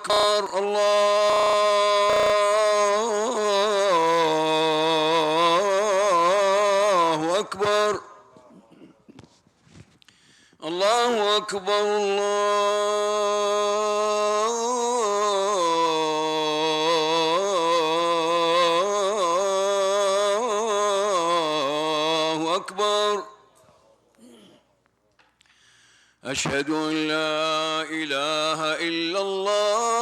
أكبر الله أكبر الله أكبر الله أكبر أشهد أن لا إله إلا الله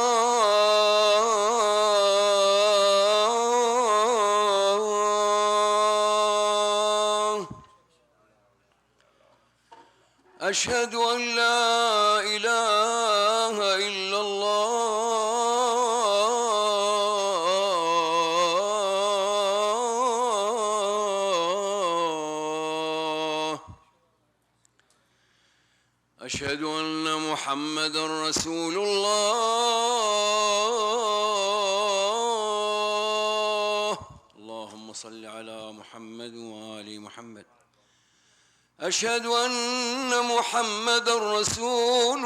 أشهد أن لا إله إلا الله أشهد أن محمدًا رسول الله اللهم صل على محمد وآل محمد أشهد أن محمدًا رسول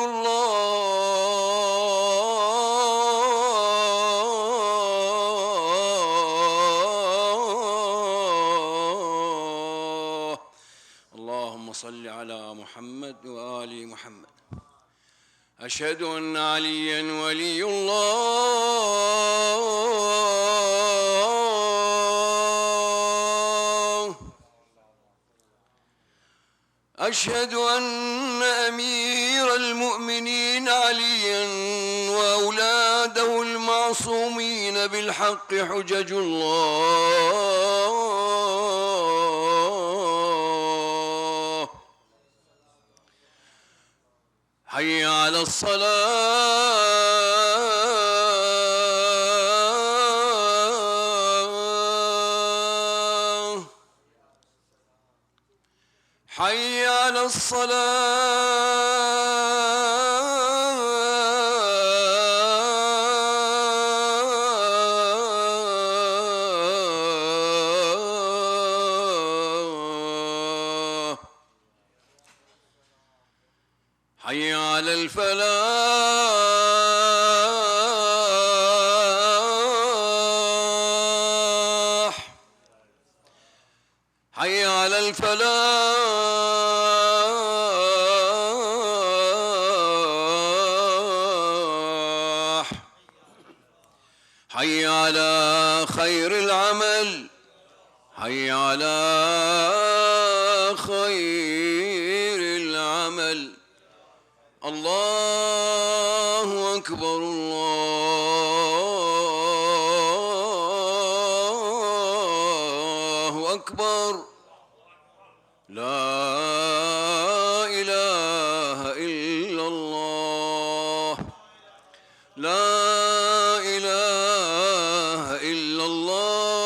الله اللهم صل على محمد وآل محمد أشهد أن عليًا ولي الله أشهد أن أمير المؤمنين عليًا وأولاده المعصومين بالحق حجج الله حي على الصلاة حي على الصلاة حي على الفلاح حي على الفلاح حي على خير العمل حي على خير العمل الله أكبر الله أكبر لا إله إلا الله لا إله إلا الله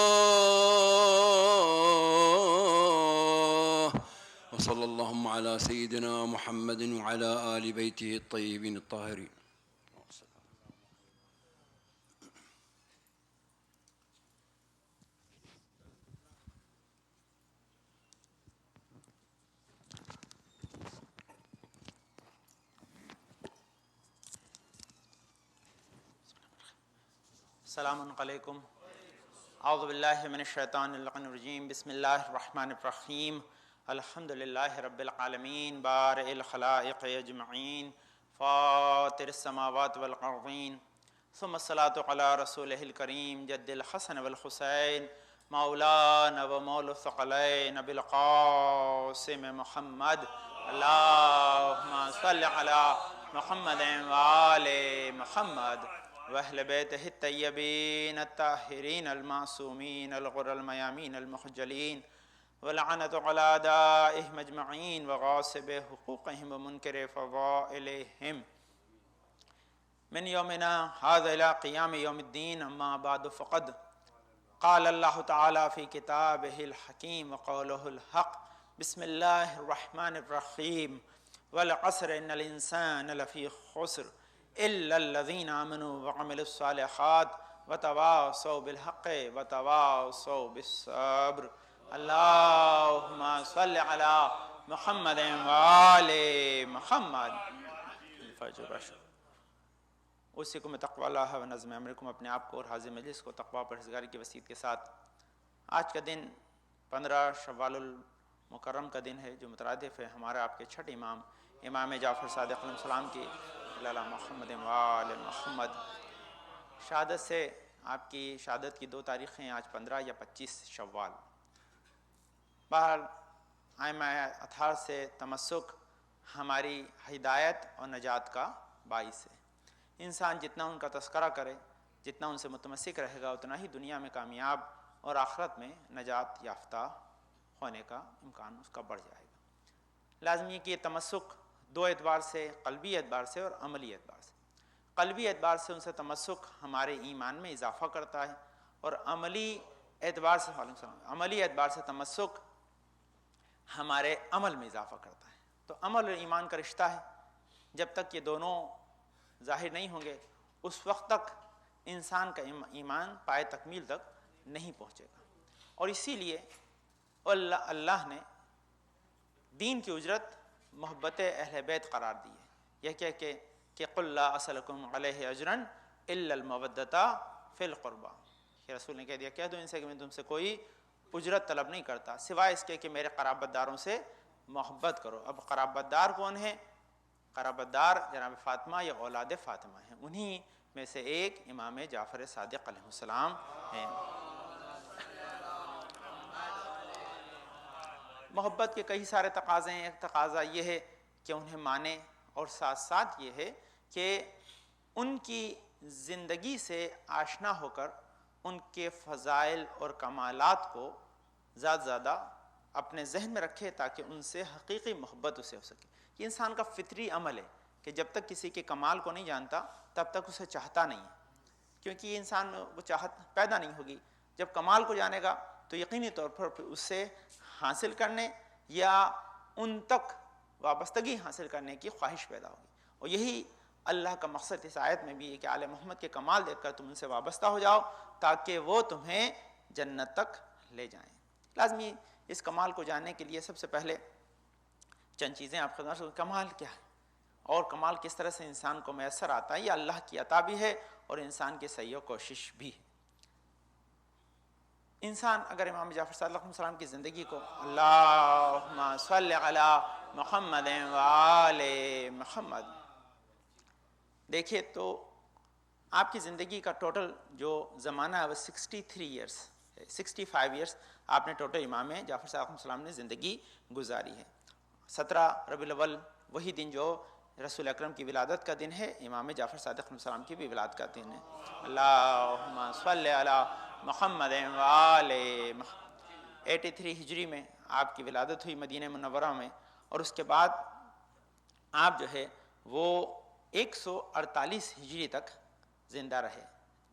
وصلى اللهم على سيدنا محمد وعلى آل بيته الطيبين الطاهرين السلام علیکم اعوذ باللہ من الشیطان الرجیم بسم اللہ الرحمن الرحیم الحمد للہ رب العالمین بارئ الخلائق اجمعین فاطر السماوات والارضین ثم الصلاة علی رسولہ الکریم جد الحسن والحسین مولانا و مول الثقلین ابی القاسم محمد اللہم صل علی محمد وآل محمد وأهل بيته الطيبين الطاهرين المعصومين الغر الميامين المخجلين ولعنة على أعدائهم أجمعين وغاصب حقوقهم ومنكر فضائلهم من يومنا هذا إلى قيام يوم الدين أما بعد فقد قال الله تعالى في كتابه الحكيم وقوله الحق بسم الله الرحمن الرحيم والعصر إن الإنسان لفي خسر إلا الذين آمنوا وعملوا الصالحات وتواصوا بالحق وتواصوا بالصبر اللهم صل على محمد وآل محمد الفجر اوصیکم بتقوی اللہ و نظم امرکم، اپنے آپ کو اور حاضر مجلس کو تقوی اور پرہیزگاری کی وصیت کے ساتھ۔ آج کا دن 15 شوال المکرم کا دن ہے، جو مترادف ہے ہمارے آپ کے چھٹے امام امام جعفر صادق علیہ السلام کی علی محمد و آل محمد شہادت سے۔ آپ کی شہادت کی 2 تاریخیں آج 15 یا 25 شوال۔ بہرحال ائمہ اطہار سے تمسک ہماری ہدایت اور نجات کا باعث ہے۔ انسان جتنا ان کا تذکرہ کرے، جتنا ان سے متمسک رہے گا، اتنا ہی دنیا میں کامیاب اور آخرت میں نجات یافتہ ہونے کا امکان اس کا بڑھ جائے گا۔ لازمی ہے کہ یہ تمسک 2 اعتبار سے، قلبی اعتبار سے اور عملی اعتبار سے۔ قلبی اعتبار سے ان سے تمسک ہمارے ایمان میں اضافہ کرتا ہے، اور عملی اعتبار سے عملی اعتبار سے تمسک ہمارے عمل میں اضافہ کرتا ہے۔ تو عمل اور ایمان کا رشتہ ہے، جب تک یہ دونوں ظاہر نہیں ہوں گے اس وقت تک انسان کا ایمان پائے تکمیل تک نہیں پہنچے گا۔ اور اسی لیے اللہ نے دین کی اجرت محبت اہل بیت قرار دی ہے، یہ کہہ کے کہ قل لا اسألکم علیہ اجرا الا المودۃ فی القربى، کہ رسول نے کہہ دیا، کہہ دو ان سے کہ میں تم سے کوئی اجرت طلب نہیں کرتا سوائے اس کے کہ میرے قرابت داروں سے محبت کرو۔ اب قرابت دار کون ہیں؟ قرابت دار جناب فاطمہ یا اولاد فاطمہ ہیں، انہی میں سے ایک امام جعفر صادق علیہ السلام ہیں۔ محبت کے کئی سارے تقاضے ہیں۔ ایک تقاضا یہ ہے کہ انہیں مانے، اور ساتھ ساتھ یہ ہے کہ ان کی زندگی سے آشنا ہو کر ان کے فضائل اور کمالات کو زیادہ زیادہ اپنے ذہن میں رکھے، تاکہ ان سے حقیقی محبت اسے ہو سکے۔ یہ انسان کا فطری عمل ہے کہ جب تک کسی کے کمال کو نہیں جانتا تب تک اسے چاہتا نہیں ہے، کیونکہ یہ انسان میں وہ چاہت پیدا نہیں ہوگی۔ جب کمال کو جانے گا تو یقینی طور پر پھر اس سے حاصل کرنے یا ان تک وابستگی حاصل کرنے کی خواہش پیدا ہوگی، اور یہی اللہ کا مقصد اس آیت میں بھی ہے کہ آل محمد کے کمال دیکھ کر تم ان سے وابستہ ہو جاؤ تاکہ وہ تمہیں جنت تک لے جائیں۔ لازمی اس کمال کو جاننے کے لیے سب سے پہلے چند چیزیں آپ خدمت میں، کمال کیا ہے اور کمال کس طرح سے انسان کو میسر آتا ہے۔ یہ اللہ کی عطا بھی ہے اور انسان کی سعی و کوشش بھی ہے۔ انسان اگر امام جعفر صادق علیہ السلام کی زندگی کو اللہم صلی علی محمد و آل محمد دیکھے تو آپ کی زندگی کا ٹوٹل جو زمانہ ہے وہ 63 ایئرس ہے، 65 ایئرس آپ نے ٹوٹل امام جعفر صادق علیہ السلام نے زندگی گزاری ہے۔ 17 ربیع الاول وہی دن جو رسول اکرم کی ولادت کا دن ہے، امام جعفر صادق علیہ السلام کی بھی ولادت کا دن ہے۔ اللہم صلی علی محمد و آل محمد۔ 83 ہجری میں آپ کی ولادت ہوئی مدینہ منورہ میں، اور اس کے بعد آپ جو ہے وہ 148 ہجری تک زندہ رہے،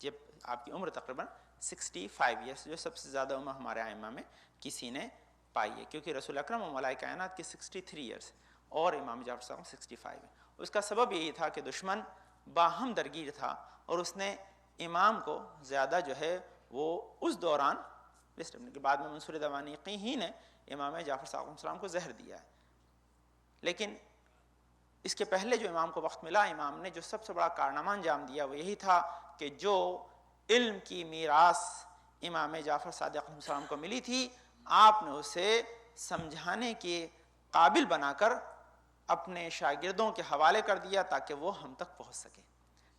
جب آپ کی عمر تقریباً 65 ایئرس، جو سب سے زیادہ عمر ہمارے ائمہ میں کسی نے پائی ہے، کیونکہ رسول اکرم و ملائکہ کائنات کی 63 ایئرس اور امام جعفر صاحب 65 ہے۔ اس کا سبب یہی تھا کہ دشمن باہم درگیر تھا، اور اس نے امام کو زیادہ جو ہے وہ اس دوران کے بعد میں منصور دوانیقی ہی نے امام جعفر صاحب علیہ السلام کو زہر دیا ہے، لیکن اس کے پہلے جو امام کو وقت ملا، امام نے جو سب سے بڑا کارنامہ انجام دیا وہ یہی تھا کہ جو علم کی میراث امام جعفر صادق علیہ السلام کو ملی تھی، آپ نے اسے سمجھانے کے قابل بنا کر اپنے شاگردوں کے حوالے کر دیا تاکہ وہ ہم تک پہنچ سکے۔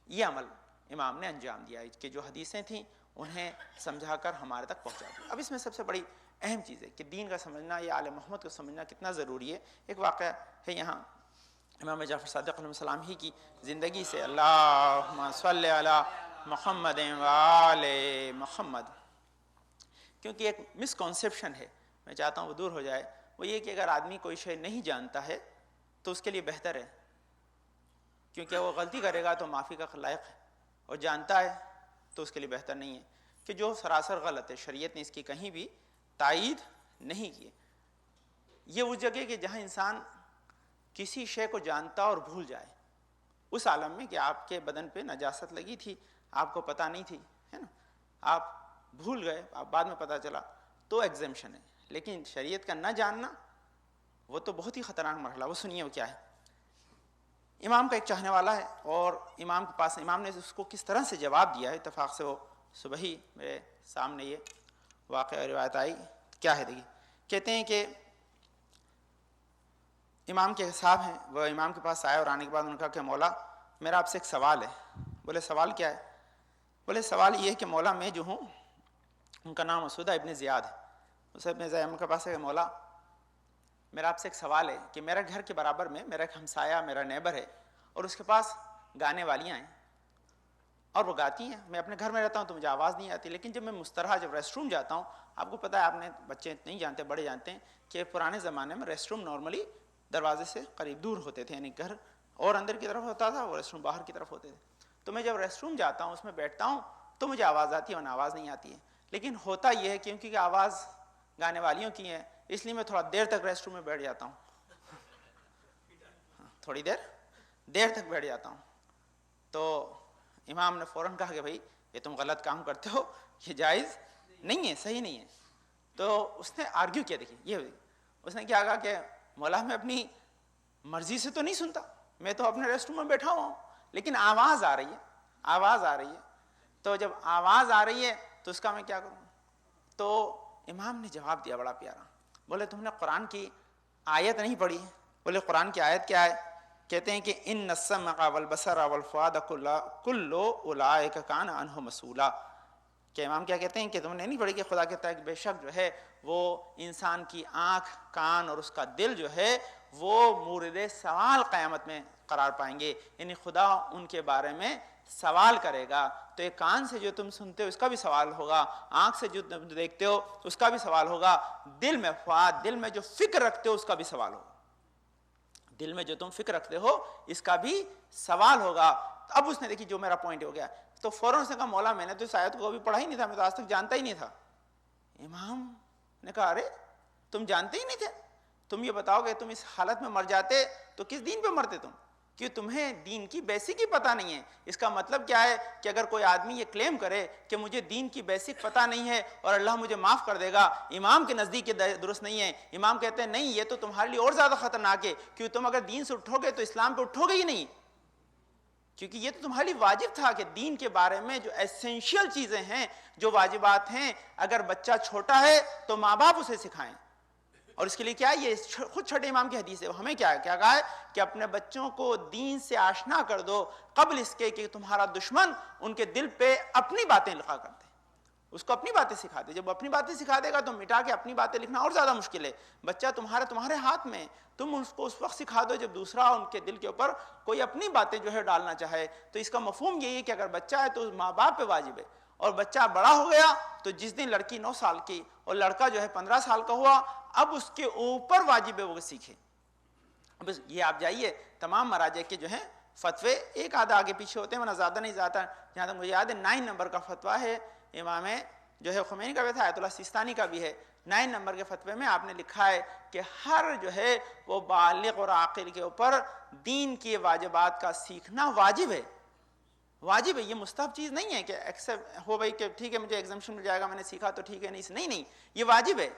یہ عمل امام نے انجام دیا کہ جو حدیثیں تھیں انہیں سمجھا کر ہمارے تک پہنچا دیا۔ اب اس میں سب سے بڑی اہم چیز ہے کہ دین کا سمجھنا یا آل محمد کو سمجھنا کتنا ضروری ہے۔ ایک واقعہ ہے یہاں امام جعفر صادق علیہ السلام ہی کی زندگی سے، اللہم صلی علی محمد و آل محمد، کیونکہ ایک مسکنسیپشن ہے، میں چاہتا ہوں وہ دور ہو جائے۔ وہ یہ کہ اگر آدمی کوئی شے نہیں جانتا ہے تو اس کے لیے بہتر ہے، کیونکہ وہ غلطی کرے گا تو معافی کا لائق ہے، اور جانتا ہے تو اس کے لیے بہتر نہیں ہے، کہ جو سراسر غلط ہے، شریعت نے اس کی کہیں بھی تائید نہیں کی۔ یہ اس جگہ کہ جہاں انسان کسی شے کو جانتا اور بھول جائے، اس عالم میں کہ آپ کے بدن پہ نجاست لگی تھی، آپ کو پتہ نہیں تھی، ہے نا، آپ بھول گئے، آپ بعد میں پتہ چلا، تو ایگزمپشن ہے، لیکن شریعت کا نہ جاننا وہ تو بہت ہی خطرناک مرحلہ۔ وہ سنیے وہ کیا ہے۔ امام کا ایک چاہنے والا ہے اور امام کے پاس امام نے اس کو کس طرح سے جواب دیا ہے، اتفاق سے وہ صبح ہی میرے سامنے یہ واقعہ روایت آئی. کیا ہے دیکھیے، کہتے ہیں کہ امام کے صاحب ہیں، وہ امام کے پاس آئے اور آنے کے بعد انہوں نے کہا کہ مولا میرا آپ سے ایک سوال ہے. بولے سوال کیا ہے؟ بولے سوال یہ ہے کہ مولا میں جو ہوں، ان کا نام مسعودہ ابن زیاد ہے، اسے ابن زیاد کے پاس ہے کہ مولا میرا آپ سے ایک سوال ہے کہ میرے گھر کے برابر میں میرا ایک ہمسایہ میرا نیبر ہے اور اس کے پاس گانے والیاں ہیں اور وہ گاتی ہیں. میں اپنے گھر میں رہتا ہوں تو مجھے آواز نہیں آتی، لیکن جب میں مسترہا جب ریسٹ روم جاتا ہوں، آپ کو پتہ ہے، آپ نے بچے نہیں جانتے بڑے جانتے ہیں کہ پرانے زمانے میں ریسٹ روم نارملی دروازے سے قریب دور ہوتے تھے، یعنی گھر اور اندر کی طرف ہوتا تھا اور ریسٹ روم باہر کی طرف ہوتے تھے. تو میں جب ریسٹ روم جاتا ہوں اس میں بیٹھتا ہوں تو مجھے آواز آتی ہے ورنہ آواز نہیں آتی ہے. لیکن ہوتا یہ ہے کیونکہ آواز گانے والیوں کی ہے اس لیے میں تھوڑا دیر تک ریسٹ روم میں بیٹھ جاتا ہوں، تھوڑی دیر تک بیٹھ جاتا ہوں. تو امام نے فوراً کہا کہ بھائی یہ تم غلط کام کرتے ہو، یہ جائز نہیں ہے، صحیح نہیں ہے. تو اس نے آرگیو کیا، دیکھیے یہ اس نے کیا کہا کہ مولا میں اپنی مرضی سے تو نہیں سنتا، میں تو اپنے ریسٹ روم میں بیٹھا ہوا ہوں، لیکن آواز آ رہی ہے، آواز آ رہی ہے. تو جب آواز آ رہی ہے تو اس کا میں کیا کروں؟ تو امام نے جواب دیا بڑا پیارا. بولے تم نے قرآن کی آیت نہیں پڑھی؟ بولے قرآن کی آیت کیا ہے؟ کہتے ہیں کہ ان السمع والبصر والفؤاد کل اولئک کان عنہ مسئولا. کہ امام کیا کہتے ہیں کہ تم نے نہیں پڑھی کہ خدا کہتا ہے کہ بے شک جو ہے وہ انسان کی آنکھ، کان اور اس کا دل جو ہے وہ مورد سوال قیامت میں قرار پائیں گے، یعنی خدا ان کے بارے میں سوال کرے گا. تو ایک کان سے جو تم سنتے ہو اس کا بھی سوال ہوگا، آنکھ سے جو تم دیکھتے ہو اس کا بھی سوال ہوگا، دل میں فؤاد، دل میں جو فکر رکھتے ہو اس کا بھی سوال ہوگا، دل میں جو تم فکر رکھتے ہو اس کا بھی سوال ہوگا. اب اس نے دیکھی جو میرا پوائنٹ ہو گیا تو فوراً اس نے کہا مولا میں نے تو اس آیت کو کبھی پڑھا ہی نہیں تھا، میں تو آج تک جانتا ہی نہیں تھا. امام نے کہا ارے تم جانتے ہی نہیں تھے؟ تم یہ بتاؤ کہ تم اس حالت میں مر جاتے تو کس دین پہ مرتے تم؟ کہ تمہیں دین کی بیسک ہی پتہ نہیں ہے. اس کا مطلب کیا ہے کہ اگر کوئی آدمی یہ کلیم کرے کہ مجھے دین کی بیسک پتہ نہیں ہے اور اللہ مجھے معاف کر دے گا، امام کے نزدیک یہ درست نہیں ہے. امام کہتے ہیں نہیں، یہ تو تمہارے لیے اور زیادہ خطرناک ہے، کیونکہ تم اگر دین سے اٹھو گے تو اسلام پہ اٹھو گے ہی نہیں، کیونکہ یہ تو تمہارے لیے واجب تھا کہ دین کے بارے میں جو ایسینشیل چیزیں ہیں، جو واجبات ہیں، اگر بچہ چھوٹا ہے تو ماں باپ اسے سکھائیں. اور اس کے لیے کیا ہے، یہ خود چھٹے امام کی حدیث ہے. ہمیں کیا کہا ہے کہ اپنے بچوں کو دین سے آشنا کر دو قبل اس کے کہ تمہارا دشمن ان کے دل پہ اپنی باتیں لکھا کرتے. اس کو اپنی باتیں سکھا دے. جب اپنی باتیں سکھا دے گا تو مٹا کے اپنی باتیں لکھنا اور زیادہ مشکل ہے. بچہ تمہارے ہاتھ میں، تم اس کو اس وقت سکھا دو جب دوسرا ان کے دل کے اوپر کوئی اپنی باتیں جو ہے ڈالنا چاہے. تو اس کا مفہوم یہی ہے کہ اگر بچہ ہے تو ماں باپ پہ واجب ہے، اور بچہ بڑا ہو گیا تو جس دن لڑکی 9 سال کی اور لڑکا جو ہے 15 سال کا ہوا، اب اس کے اوپر واجب ہے وہ سیکھے. اب یہ آپ جائیے تمام مراجع کے جو ہیں فتوے ایک آدھا آگے پیچھے ہوتے ہیں، ورنہ زیادہ نہیں زیادہ. جہاں تک مجھے یاد ہے 9 نمبر کا فتویٰ ہے امام جو ہے خمینی کا بھی تھا، آیت اللہ سیستانی کا بھی ہے. 9 نمبر کے فتوے میں آپ نے لکھا ہے کہ ہر جو ہے وہ بالغ اور عاقل کے اوپر دین کی واجبات کا سیکھنا واجب ہے. واجب ہے، یہ مستحب چیز نہیں ہے کہ ایکسپٹ ہو بھائی کہ ٹھیک ہے مجھے ایگزمپشن مل جائے گا، میں نے سیکھا تو ٹھیک ہے، نہیں، یہ واجب ہے.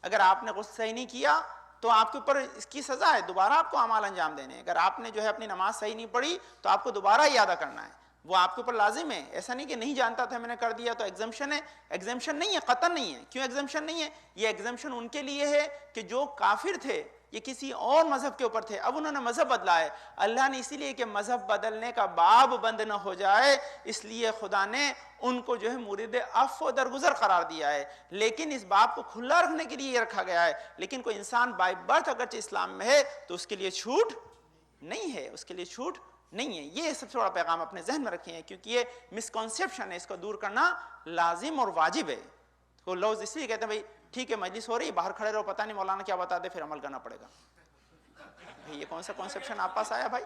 اگر آپ نے غسل صحیح نہیں کیا تو آپ کے اوپر اس کی سزا ہے، دوبارہ آپ کو اعمال انجام دینے. اگر آپ نے جو ہے اپنی نماز صحیح نہیں پڑھی تو آپ کو دوبارہ ہی ادا کرنا ہے، وہ آپ کے اوپر لازم ہے. ایسا نہیں کہ نہیں جانتا تھا میں نے کر دیا تو ایگزمپشن ہے. ایگزمپشن نہیں ہے، قطعاً نہیں ہے. کیوں ایگزمپشن نہیں ہے؟ یہ ایگزمپشن ان کے لیے ہے کہ جو کافر تھے، یہ کسی اور مذہب کے اوپر تھے، اب انہوں نے مذہب بدلا ہے. اللہ نے اسی لیے کہ مذہب بدلنے کا باب بند نہ ہو جائے اس لیے خدا نے ان کو جو ہے مورد عفو و درگزر قرار دیا ہے. لیکن اس باب کو کھلا رکھنے کے لیے یہ رکھا گیا ہے. لیکن کوئی انسان بائی برتھ اگرچہ اسلام میں ہے تو اس کے لیے چھوٹ نہیں ہے، اس کے لیے چھوٹ نہیں ہے. یہ سب سے بڑا پیغام اپنے ذہن میں رکھیں، کیونکہ یہ مسکنسیپشن ہے، اس کو دور کرنا لازم اور واجب ہے. تو لوگ اس لیے کہتے ہیں بھائی ٹھیک ہے مجلس ہو رہی، باہر کھڑے رہو، پتہ نہیں مولانا کیا بتا دے، پھر عمل کرنا پڑے گا. یہ کون سا کنسیپشن آپ پاس آیا بھائی؟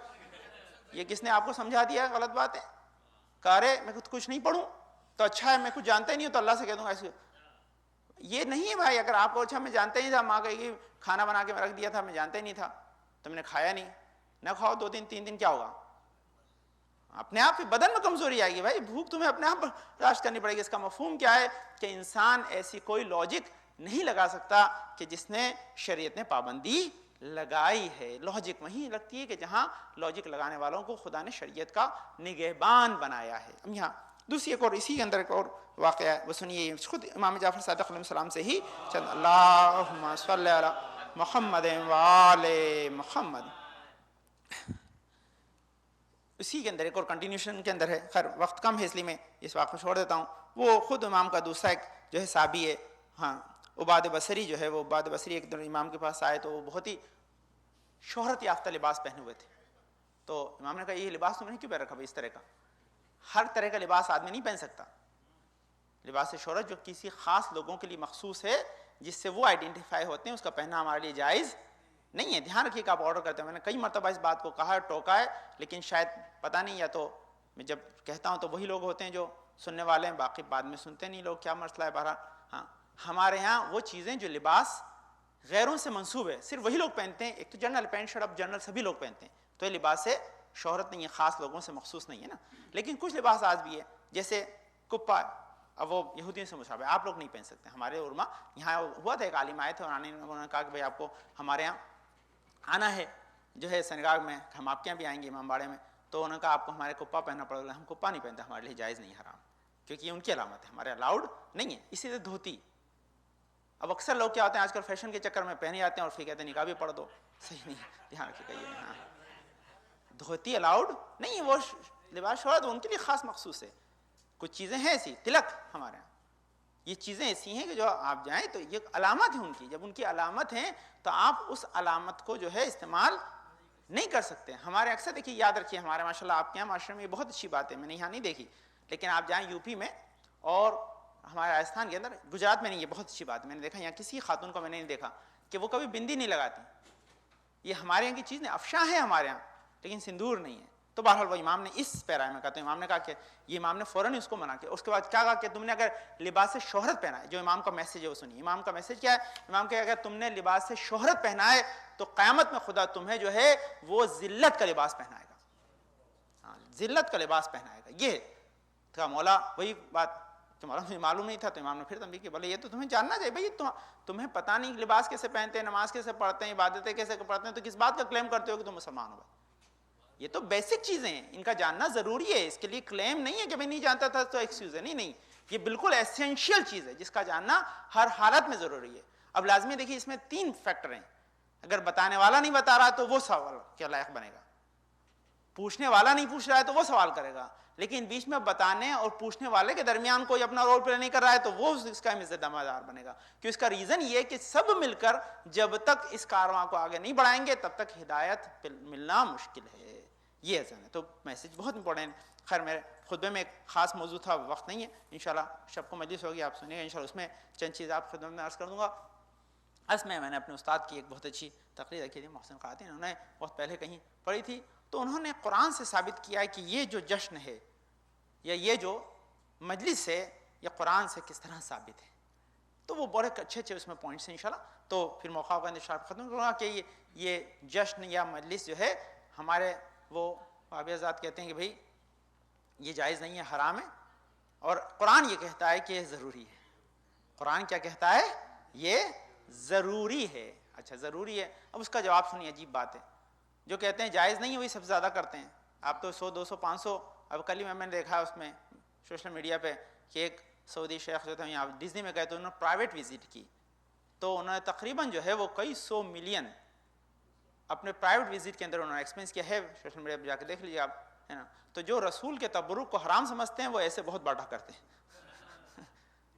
یہ کس نے آپ کو سمجھا دیا ہے؟ غلط بات ہے. کہہ رہے میں کچھ نہیں پڑھوں تو اچھا ہے، میں کچھ جانتا ہی نہیں ہوں تو اللہ سے کہہ دوں گا ایسے. یہ نہیں ہے بھائی. اگر آپ کو اچھا میں جانتا ہی نہیں تھا، ماں کہے گی کھانا بنا کے میں رکھ دیا تھا، میں جانتا ہی نہیں تھا، تم نے کھایا نہیں، نہ کھاؤ 2 دن 3 دن، کیا ہوگا؟ اپنے آپ بدن میں کمزوری آئے گی بھائی. بھوک تمہیں اپنے آپ برداشت کرنی پڑے گی. اس کا مفہوم کیا ہے کہ انسان ایسی کوئی لاجک نہیں لگا سکتا کہ جس نے شریعت نے پابندی لگائی ہے. لاجک وہیں لگتی ہے کہ جہاں لاجک لگانے والوں کو خدا نے شریعت کا نگہبان بنایا ہے. اب یہاں دوسری ایک اور اسی کے اندر ایک اور واقعہ ہے، وہ سنیے خود امام جعفر صادق علیہ السلام سے ہی چند اللہم صلی علی محمد وآل محمد. اسی کے اندر ایک اور کنٹینیوشن کے اندر ہے. خیر وقت کم ہے اس لیے میں اس واقعہ چھوڑ دیتا ہوں. وہ خود امام کا دوسرا ایک جو ہے صحابی ہے، ہاں عباد بصری جو ہے، وہ عباد بصری ایک دن امام کے پاس آئے تو وہ بہت ہی شہرت یافتہ لباس پہنے ہوئے تھے. تو امام نے کہا یہ لباس تم نے کیوں پہن رکھا بھائی؟ اس طرح کا ہر طرح کا لباس آدمی نہیں پہن سکتا. لباس شہرت جو کسی خاص لوگوں کے لیے مخصوص ہے، جس سے وہ آئیڈینٹیفائی ہوتے ہیں، اس کا پہننا ہمارے لیے جائز نہیں ہے. دھیان رکھیے کہ آپ آرڈر کرتے ہیں. میں نے کئی مرتبہ اس بات کو کہا ہے، ٹوکا ہے، لیکن شاید پتہ نہیں، یا تو میں جب کہتا ہوں تو وہی لوگ ہوتے ہیں جو سننے والے ہیں، باقی بعد میں سنتے نہیں لوگ. کیا مسئلہ ہے؟ بہرحال ہاں ہمارے ہاں وہ چیزیں جو لباس غیروں سے منسوب ہے صرف وہی لوگ پہنتے ہیں. ایک تو جنرل پینٹ شرٹ اب جنرل سبھی لوگ پہنتے ہیں، تو یہ لباس ہے شہرت نہیں ہے، خاص لوگوں سے مخصوص نہیں ہے نا. لیکن کچھ لباس آج بھی ہے جیسے کپا، اب وہ یہودیوں سے مشابہ آپ لوگ نہیں پہن سکتے. ہمارے علماء یہاں ہوا تھا، ایک عالم آئے تھے اور انہوں نے کہا کہ بھائی آپ کو ہمارے یہاں آنا ہے جو ہے سنگاگ میں، ہم آپ کے یہاں بھی آئیں گے امام باڑے میں. تو انہوں نے کہا آپ کو ہمارے کپا پہننا پڑے گا. ہم کپا نہیں پہنتے، ہمارے لیے جائز نہیں، حرام، کیونکہ یہ ان کی علامت ہے، ہمارے الاؤڈ نہیں ہے. اسی طرح دھوتی، اب اکثر لوگ کیا ہوتے ہیں آج کل فیشن کے چکر میں پہنے جاتے ہیں اور پھر کہتے ہیں نکاح بھی پڑھ دو. صحیح نہیں ہے، دھیان رکھیے گا. یہ ہاں دھوتی الاؤڈ نہیں ہے، وہ لباس شہرت ان کے لیے خاص مخصوص ہے. کچھ چیزیں ہیں ایسی، تلک ہمارے یہاں یہ چیزیں ایسی ہیں کہ جو آپ جائیں تو یہ علامت ہے ان کی. جب ان کی علامت ہیں تو آپ اس علامت کو جو ہے استعمال نہیں کر سکتے. ہمارے اکثر دیکھیے، یاد رکھیے، ہمارے ماشاءاللہ آپ کے یہاں معاشرے میں یہ بہت اچھی بات ہے، میں نے یہاں نہیں دیکھی، لیکن آپ جائیں یو پی میں اور ہمارے راجستھان کے اندر، گجرات میں نہیں، یہ بہت اچھی بات ہے. میں نے دیکھا یہاں کسی خاتون کو میں نے نہیں دیکھا کہ وہ کبھی بندی نہیں لگاتی. یہ ہمارے یہاں کی چیز نہیں، افشاں ہے ہمارے یہاں، لیکن سندور نہیں ہے. تو بہرحال وہ امام نے اس پیرا میں کہا، تو امام نے کہا کہ یہ امام نے فوراً اس کو منع کیا. اس کے بعد کیا کہا کہ تم نے اگر لباس شہرت پہنا ہے، جو امام کا میسج ہے وہ سنیے. امام کا میسج کیا ہے؟ امام کہ اگر تم نے لباس شہرت پہنا ہے تو قیامت میں خدا تمہیں جو ہے وہ ذلت کا لباس پہنائے گا. ہاں ذلت کا لباس پہنائے گا. یہ تھا مولا وہی بات کہ مولا مجھے معلوم نہیں تھا. تو امام نے پھر تنبیہ کی، بولے یہ تو تمہیں جاننا چاہیے بھائی، تمہیں پتہ نہیں لباس کیسے پہنتے ہیں، نماز کیسے پڑھتے ہیں، عبادتیں کیسے پڑھتے ہیں، تو کس بات کا کلیم کرتے ہو کہ تم مسلمان ہو؟ یہ تو بیسک چیزیں ہیں، ان کا جاننا ضروری ہے. اس کے لیے کلیم نہیں ہے کہ میں نہیں جانتا تھا تو ایکسکیوز ہے، نہیں، یہ بالکل ایسینشیل چیز ہے جس کا جاننا ہر حالت میں ضروری ہے. اب لازمی دیکھیے اس میں 3 فیکٹر ہیں. اگر بتانے والا نہیں بتا رہا تو وہ سوال کیا لائق بنے گا، پوچھنے والا نہیں پوچھ رہا ہے تو وہ سوال کرے گا، لیکن بیچ میں بتانے اور پوچھنے والے کے درمیان کوئی اپنا رول پلے نہیں کر رہا ہے تو وہ اس کا ذمہ دار بنے گا. کہ اس کا ریزن یہ ہے کہ سب مل کر جب تک اس کارواں کو آگے نہیں بڑھائیں گے تب تک ہدایت ملنا مشکل ہے. یہ ایسا ہے. تو میسج بہت امپورٹنٹ. خیر میرے خطبے میں ایک خاص موضوع تھا، وقت نہیں ہے، انشاءاللہ شب کو مجلس ہوگی، آپ سنیے گا انشاءاللہ، اس میں چند چیز آپ خدمت میں عرض کر دوں گا. اس میں نے اپنے استاد کی ایک بہت اچھی تقریر رکھی تھی، محسن قاطع، انہوں نے بہت پہلے کہیں پڑھی تھی، تو انہوں نے قرآن سے ثابت کیا ہے کہ یہ جو جشن ہے یا یہ جو مجلس ہے یہ قرآن سے کس طرح ثابت ہے. تو وہ بڑے اچھے اس میں پوائنٹس ہیں انشاءاللہ. تو پھر موقع ہوگا انشاءاللہ ختم کروں گا کہ یہ جشن یا مجلس جو ہے ہمارے وہ بابی آزاد کہتے ہیں کہ بھئی یہ جائز نہیں ہے، حرام ہے، اور قرآن یہ کہتا ہے کہ یہ ضروری ہے. قرآن کیا کہتا ہے؟ یہ ضروری ہے. اچھا ضروری ہے. اب اس کا جواب سنیے، عجیب بات ہے. جو کہتے ہیں جائز نہیں ہے وہی سب سے زیادہ کرتے ہیں. آپ تو 100 200 500. اب کل ہی میں نے دیکھا اس میں سوشل میڈیا پہ کہ ایک سعودی شیخ جو تھے یہاں ڈزنی میں گئے تو انہوں نے پرائیویٹ وزٹ کی، تو انہوں نے تقریباً جو ہے وہ کئی 100 ملین اپنے پرائیویٹ وزٹ کے اندر انہوں نے ایکسپینس کیا ہے. سوشل میڈیا پہ جا کے دیکھ لیجیے آپ، ہے نا. تو جو رسول کے تبرک کو حرام سمجھتے ہیں وہ ایسے بہت بڑا کرتے ہیں.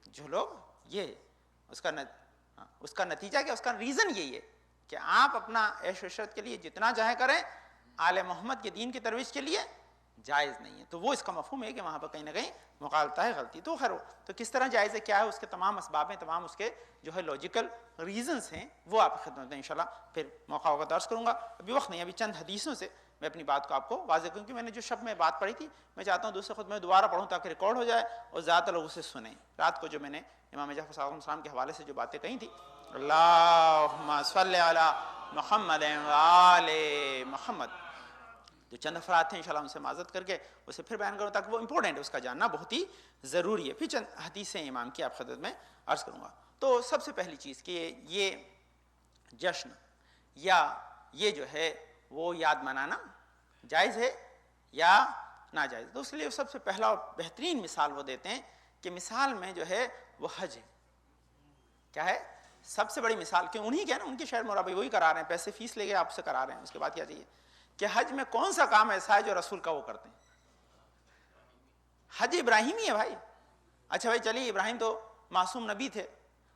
جو لوگ یہ اس کا نتیجہ کیا، اس کا ریزن یہی ہے کہ آپ اپنا عیش و عشرت کے لیے جتنا چاہے کریں، آل محمد کے دین کی ترویج کے لیے جائز نہیں ہے. تو وہ اس کا مفہوم ہے کہ وہاں پر کہیں نہ کہیں مغالطہ ہے، غلطی. تو خیر تو کس طرح جائز ہے، کیا ہے، اس کے تمام اسباب ہیں، تمام اس کے جو ہے لاجیکل ریزنز ہیں، وہ آپ کی خدمت میں انشاءاللہ پھر موقع ہوگا درس کروں گا. ابھی وقت نہیں، ابھی چند حدیثوں سے میں اپنی بات کو آپ کو واضح کروں. کہ میں نے جو شب میں بات پڑھی تھی میں چاہتا ہوں دوسرے خطبے میں دوبارہ پڑھوں تاکہ ریکارڈ ہو جائے اور زیادہ لوگ اسے سنیں. رات کو جو میں نے امام جعفر صادق علیہ السلام کے حوالے سے جو باتیں کہی تھی، اللہم صلی علی محمد وآل محمد، جو چند افراد تھے انشاءاللہ ان سے معذرت کر کے اسے پھر بیان کروں تاکہ وہ امپورٹنٹ ہے، اس کا جاننا بہت ہی ضروری ہے. پھر چند حدیثیں امام کی آپ خدمت میں عرض کروں گا. تو سب سے پہلی چیز کہ یہ جشن یا یہ جو ہے وہ یاد منانا جائز ہے یا ناجائز؟ تو اس لیے سب سے پہلا اور بہترین مثال وہ دیتے ہیں کہ مثال میں جو ہے وہ حج ہے. کیا ہے سب سے بڑی مثال؟ کہ انہی کے نا، ان کے شہر مرابی وہی کرا رہے ہیں، پیسے فیس لے کے آپ سے کرا رہے ہیں، اس کے بعد کیا چاہیے؟ کہ حج میں کون سا کام ایسا ہے جو رسول کا وہ کرتے ہیں؟ حج ابراہیمی ہے بھائی. اچھا بھائی چلیے، ابراہیم تو معصوم نبی تھے،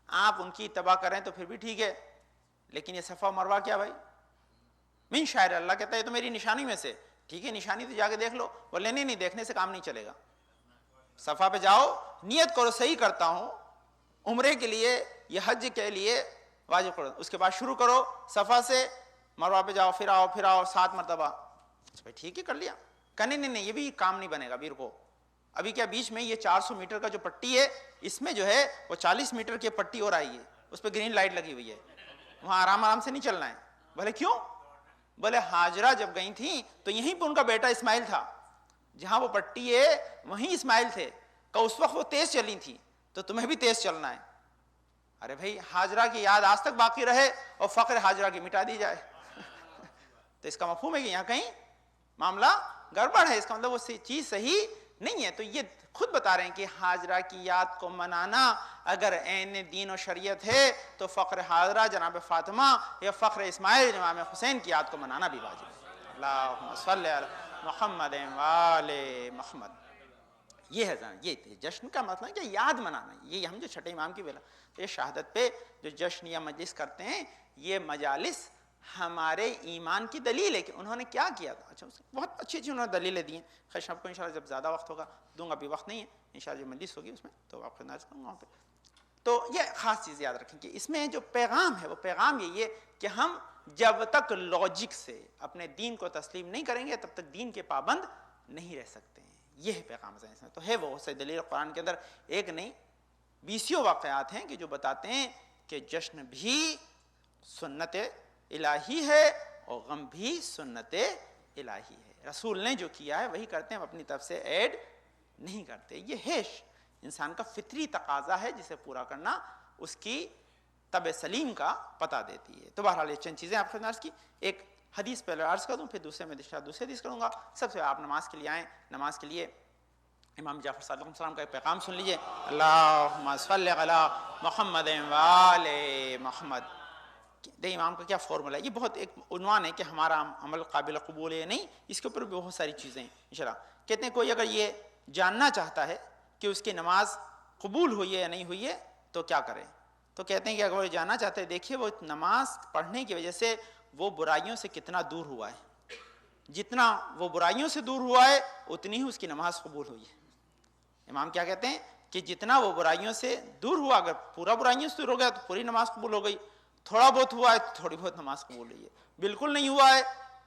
آپ ان کی اتباع کریں تو پھر بھی ٹھیک ہے، لیکن یہ صفا مروہ کیا بھائی؟ من شاعر اللہ کہتا ہے یہ تو میری نشانی میں سے. ٹھیک ہے نشانی تو جا کے دیکھ لو. بولے نہیں دیکھنے سے کام نہیں چلے گا. صفا پہ جاؤ، نیت کرو صحیح کرتا ہوں عمرے کے لیے یہ حج کے لیے واجب کرو، اس کے بعد شروع کرو صفا سے، مروہ پہ جاؤ، پھر آؤ 7 مرتبہ. بھائی ٹھیک ہے کر لیا. کہنے نہیں یہ بھی کام نہیں بنے گا ویر کو. ابھی کیا بیچ میں یہ 400 میٹر کا جو پٹی ہے، اس میں جو ہے وہ 40 میٹر کی پٹی اور آئی ہے، اس پہ گرین لائٹ لگی ہوئی ہے، وہاں آرام سے نہیں چلنا ہے. بولے کیوں؟ بولے ہاجرہ جب گئی تھیں تو یہیں پہ ان کا بیٹا اسماعیل تھا، جہاں وہ پٹی ہے وہیں اسماعیل تھے، کہ اس وقت وہ تیز چلی تھی تو تمہیں بھی تیز چلنا ہے. ارے بھائی ہاجرہ کی یاد آج تک باقی رہے اور فقر ہاجرہ کی مٹا دی جائے. تو اس کا مفہوم ہے کہ یہاں کہیں معاملہ گڑبڑ ہے، اس کا مطلب وہ چیز صحیح نہیں ہے. تو یہ خود بتا رہے ہیں کہ ہاجرہ کی یاد کو منانا اگر عین دین و شریعت ہے تو فخر ہاجرہ جناب فاطمہ یا فخر اسماعیل امام حسین کی یاد کو منانا بھی واجب ہے. اللہم صلی علی محمد وآل محمد. یہ ہے یہ جشن کا مطلب کہ یاد منانا. یہ ہم جو چھٹے امام کی ویلا یہ شہادت پہ جو جشن یا مجلس کرتے ہیں، یہ مجالس ہمارے ایمان کی دلیل ہے کہ انہوں نے کیا کیا تھا. اچھا بہت اچھی انہوں نے دلیلیں دی ہیں. خیر شب کو انشاءاللہ جب زیادہ وقت ہوگا دوں گا، ابھی وقت نہیں ہے، انشاءاللہ جو مجلس ہوگی اس میں تو آپ کو نازل کروں گا وہاں پہ. تو یہ خاص چیز یاد رکھیں کہ اس میں جو پیغام ہے وہ پیغام یہی ہے کہ ہم جب تک لاجک سے اپنے دین کو تسلیم نہیں کریں گے تب تک دین کے پابند نہیں رہ سکتے ہیں. یہ ہے پیغام اس میں. تو ہے وہ صحیح دلیل قرآن کے اندر ایک نہیں 20 واقعات ہیں کہ جو بتاتے ہیں کہ جشن بھی سنت الہی ہے اور غم بھی سنت الہی ہے. رسول نے جو کیا ہے وہی کرتے ہیں، ہم اپنی طرف سے ایڈ نہیں کرتے. یہ ہے انسان کا فطری تقاضا ہے جسے پورا کرنا اس کی طبع سلیم کا پتہ دیتی ہے. تو بہرحال یہ چند چیزیں آپ کو عرض کی. ایک حدیث پہلے عرض کر دوں، پھر دوسرے میں دوسری حدیث کروں گا. سب سے آپ نماز کے لیے آئیں، نماز کے لیے امام جعفر صادق علیہ السلام کا ایک پیغام سن لیجئے. اللہم صلی علی محمد وآل محمد. دیکھ امام کا کیا فارمولا ہے. یہ بہت ایک عنوان ہے کہ ہمارا عمل قابل قبول ہے یا نہیں، اس کے اوپر بھی بہت ساری چیزیں ہیں انشاءاللہ. کہتے ہیں کوئی اگر یہ جاننا چاہتا ہے کہ اس کی نماز قبول ہوئی ہے یا نہیں ہوئی ہے تو کیا کرے. تو کہتے ہیں کہ اگر وہ جاننا چاہتے ہیں، دیکھیے وہ نماز پڑھنے کی وجہ سے وہ برائیوں سے کتنا دور ہوا ہے. جتنا وہ برائیوں سے دور ہوا ہے اتنی ہی اس کی نماز قبول ہوئی ہے. امام کیا کہتے ہیں کہ جتنا وہ برائیوں سے دور ہوا، اگر پورا برائیوں سے دور ہو گیا تو پوری نماز قبول ہو گئی، تھوڑا بہت ہوا ہے تو تھوڑی بہت نماز قبول ہوئی ہے، بالکل نہیں ہوا ہے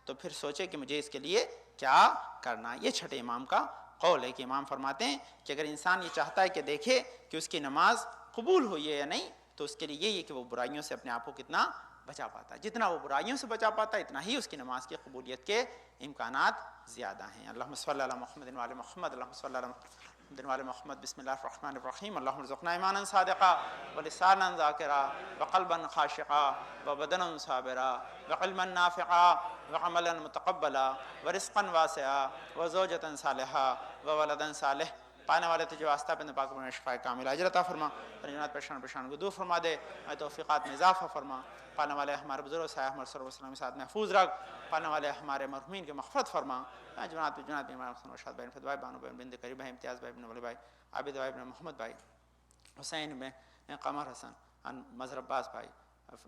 تو پھر سوچے کہ مجھے اس کے لیے کیا کرنا. یہ چھٹے امام کا قول ہے کہ امام فرماتے ہیں کہ اگر انسان یہ چاہتا ہے کہ دیکھے کہ اس کی نماز قبول ہوئی ہے یا نہیں تو اس کے لیے یہی ہے کہ وہ برائیوں سے اپنے آپ کو کتنا بچا پاتا ہے. جتنا وہ برائیوں سے بچا پاتا ہے اتنا ہی اس کی نماز کی قبولیت کے امکانات زیادہ ہیں. اللہم صلی علی محمد وعلی محمد. اللہم صلی علی محمد وعلی محمد. بسم اللہ الرحمن الرحیم. اللہم ارزقنا ایمانا صادقا ولسانا ذاکرا وقلبا خاشعا وبدنا صابرا وعلما نافعا وعملا متقبلا ورزقا واسعا وزوجتا صالحا وولدا صالح. پانے والے تجھے واسطہ پہ پاک میں شفاء کامل اجر عطا فرما، پریشانات پریشان کو دور فرما دے، توفیقات میں اضافہ فرما. پانے والے ہمارے بزرگ سایہ ہمارے صلی اللہ علیہ وسلم ساتھ محفوظ رکھ. پانے والے ہمارے مرحومین کی مغفرت فرما. جنات امام حسن رشاد بھائی، فتح بھائی، بانو بھائی، بند قریب بھائی، امتیاز بھائی، ابن ولی بھائی، عابد بھائی، ابن محمد بھائی، حسین میں قمر حسن، مظہر عباس بھائی،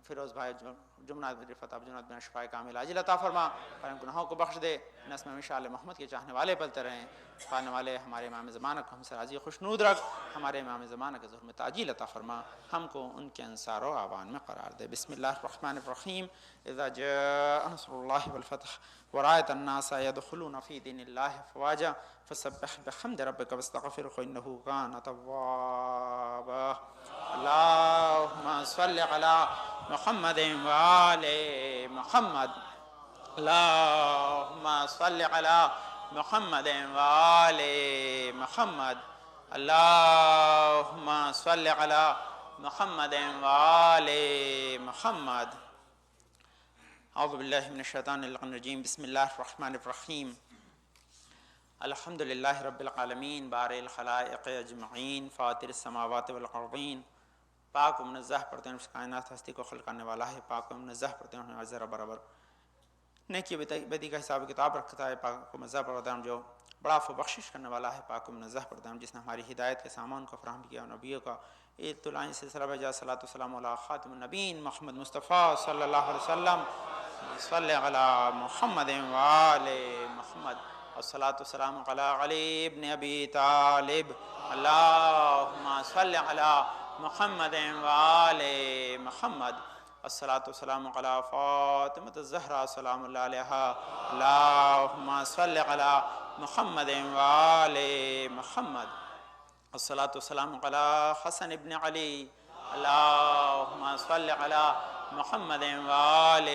فیروز بھائی، جمنات بن فتح، جمنات بن شفاء کامل عاجل عطا فرما. ہمارے گناہوں کو بخش دے. نسم مشعل محمد کے چاہنے والے پلتے رہیں. پانے والے ہمارے امام زمانہ کو ہم سے راضی خوشنود رکھ. ہمارے امام زمانہ کے ظہور میں تعجیل عطا فرما. ہم کو ان کے انصار و اعوان میں قرار دے. بسم اللہ الرحمن الرحیم. اذا جاء نصر اللہ والفتح ورأيت الناس يدخلون في دين الله افواجا فسبح بحمد ربك واستغفره انه كان توابا. اللهم صل على محمد وآل محمد. اللهم صل على محمد وآل محمد. اللهم صل على محمد وآل محمد. اعوذ باللہ من الشیطان الرجیم بسم اللہ الرحمن الرحیم الحمد للہ رب العالمین بارئ الخلائق اجمعین فاطر السماوات والارضین پاک و منزہ پڑھتے ہیں کائنات ہستی کو خلق کرنے والا ہے، پاک و منزہ پڑھتے ہیں ذرا برابر نیکی بدی کا حساب کتاب رکھتا ہے، پاک و منزہ پڑھتے ہیں جو بڑا عفو بخشش کرنے والا ہے، پاک و منزہ پڑھتے ہیں جس نے ہماری ہدایت کے سامان کو فراہم کیا، نبیوں کا عید طلائیں سلسلہ بجا صلاۃ والسلام علی خاتم النبیین محمد مصطفیٰ صلی اللہ علیہ وسلم صلی علی محمد وآل محمد الصلاۃ والسلام علی علی ابن ابی طالب اللہم صلی علی محمد وآل محمد الصلاۃ والسلام علی فاطمۃ الزہرا سلام اللہ علیہا اللہم صلی علی محمد وآل محمد الصلاۃ والسلام علی حسن ابن علی اللہم صلی علی محمد وآل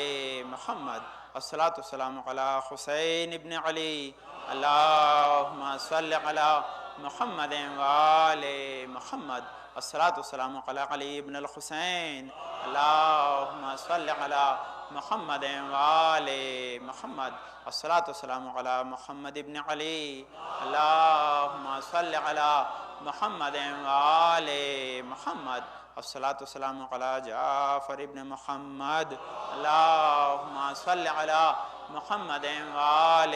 محمد الصلاۃ والسلام علی حسین ابن علی اللہم صلی علی محمد وآل محمد الصلاۃ والسلام علی علی ابن الحسین اللہم صلی علی محمد وآل محمد الصلاۃ والسلام علی محمد ابن علی اللہم صلی علی محمد وآل محمد الصلاۃ والسلام علی جعفر ابن محمد اللہم صلی علی محمد وآل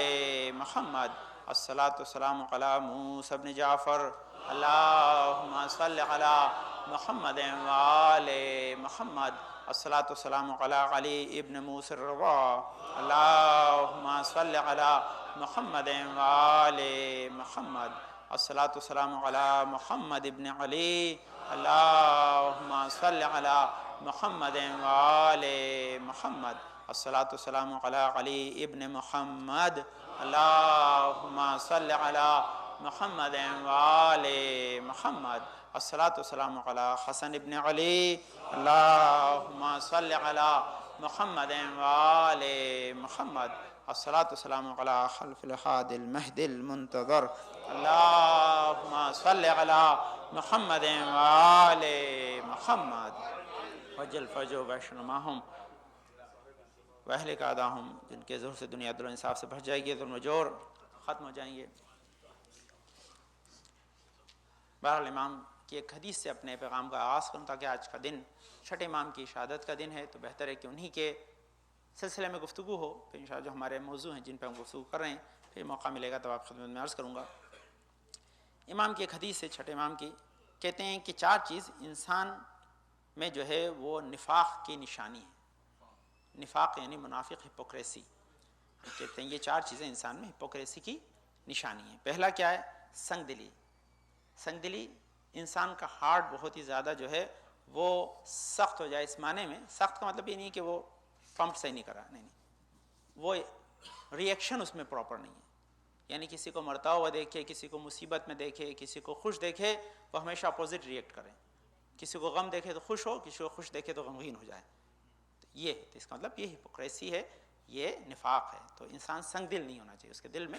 محمد الصلاۃ والسلام علی موسیٰ ابن جعفر اللہم صلی علی محمد وآل محمد الصلاۃ والسلام علی علی ابن موسیٰ الرضا اللہم صلی علی محمد وآل محمد الصلاۃ والسلام علی محمد ابن علی اللہم صلی علی محمد وآل محمد الصلاۃ والسلام علی علی ابن محمد اللہم صلی علی محمد وآل محمد الصلاۃ والسلام علی حسن ابن علی اللہم صلی علی محمد وآل محمد الصلاۃ والسلام علی خلف الہادی المہدی المنتظر اللہم صلی علی محمد وآل محمد وجل فجو وشنماہم واہلک اعداہم جن کے ظہر سے دنیا عدل و انصاف سے بھر جائے گی، ظلم و جور ختم ہو جائیں گے۔ بہرحال امام کی ایک حدیث سے اپنے پیغام کا آغاز کروں تاکہ آج کا دن چھٹے امام کی شہادت کا دن ہے تو بہتر ہے کہ انہی کے سلسلے میں گفتگو ہو، پھر انشاءاللہ جو ہمارے موضوع ہیں جن پہ ہم گفتگو کر رہے ہیں پھر موقع ملے گا تو آپ خدمت میں عرض کروں گا۔ امام کی ایک حدیث سے چھٹے امام کی کہتے ہیں کہ 4 چیز انسان میں جو ہے وہ نفاق کی نشانی ہے۔ نفاق یعنی منافق، ہپوکریسی، کہتے ہیں یہ 4 چیزیں انسان میں ہپوکریسی کی نشانی ہیں۔ پہلا کیا ہے؟ سنگ دلی۔ سنگ دلی، انسان کا ہارٹ بہت ہی زیادہ جو ہے وہ سخت ہو جائے، اس معنی میں سخت کا مطلب یہ نہیں کہ وہ پمپ صحیح نہیں کر رہا، نہیں، وہ ری ایکشن اس میں پراپر نہیں ہے، یعنی کسی کو مرتا ہوا دیکھے، کسی کو مصیبت میں دیکھے، کسی کو خوش دیکھے وہ ہمیشہ اپوزٹ ریئیکٹ کریں، کسی کو غم دیکھے تو خوش ہو، کسی کو خوش دیکھے تو غمگین ہو جائے، تو یہ تو اس کا مطلب یہ ہپوکریسی ہے، یہ نفاق ہے۔ تو انسان سنگ دل نہیں ہونا چاہیے، اس کے دل میں